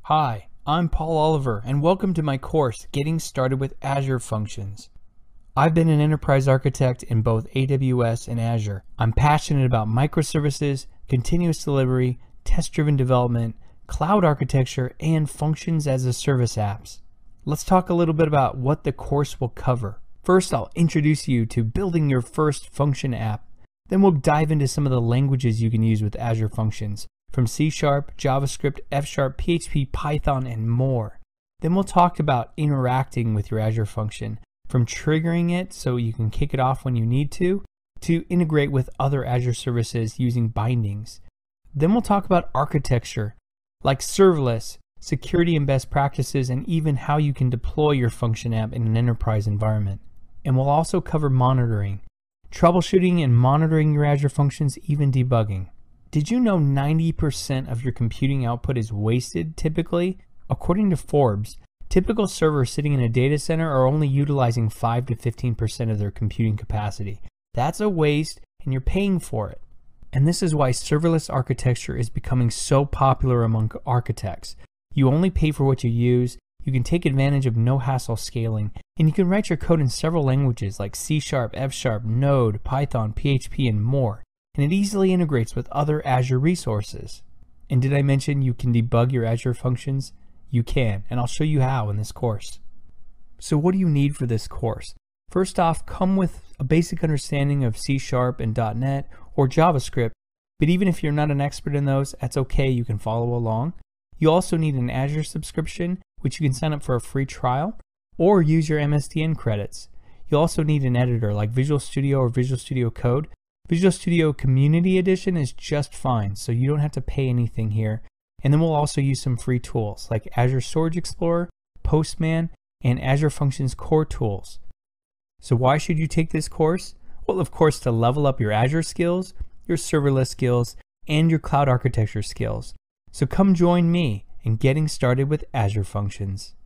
Hi, I'm Paul Oliver, and welcome to my course, Getting Started with Azure Functions. I've been an enterprise architect in both AWS and Azure. I'm passionate about microservices, continuous delivery, test-driven development, cloud architecture, and functions as a service apps. Let's talk a little bit about what the course will cover. First, I'll introduce you to building your first function app. Then we'll dive into some of the languages you can use with Azure Functions, from C#, JavaScript, F#, PHP, Python, and more. Then we'll talk about interacting with your Azure function, from triggering it so you can kick it off when you need to integrate with other Azure services using bindings. Then we'll talk about architecture, like serverless, security and best practices, and even how you can deploy your function app in an enterprise environment. And we'll also cover monitoring, troubleshooting and monitoring your Azure functions, even debugging. Did you know 90% of your computing output is wasted typically? According to Forbes, typical servers sitting in a data center are only utilizing 5 to 15% of their computing capacity. That's a waste, and you're paying for it. And this is why serverless architecture is becoming so popular among architects. You only pay for what you use, you can take advantage of no-hassle scaling, and you can write your code in several languages like C#, F#, Node, Python, PHP, and more. And it easily integrates with other Azure resources. And did I mention you can debug your Azure functions? You can, and I'll show you how in this course. So what do you need for this course? First off, come with a basic understanding of C# and .NET or JavaScript, but even if you're not an expert in those, that's okay, you can follow along. You also need an Azure subscription, which you can sign up for a free trial, or use your MSDN credits. You'll also need an editor like Visual Studio or Visual Studio Code. Visual Studio Community Edition is just fine, so you don't have to pay anything here. And then we'll also use some free tools like Azure Storage Explorer, Postman, and Azure Functions Core tools. So why should you take this course? Well, of course, to level up your Azure skills, your serverless skills, and your cloud architecture skills. So come join me in getting started with Azure Functions.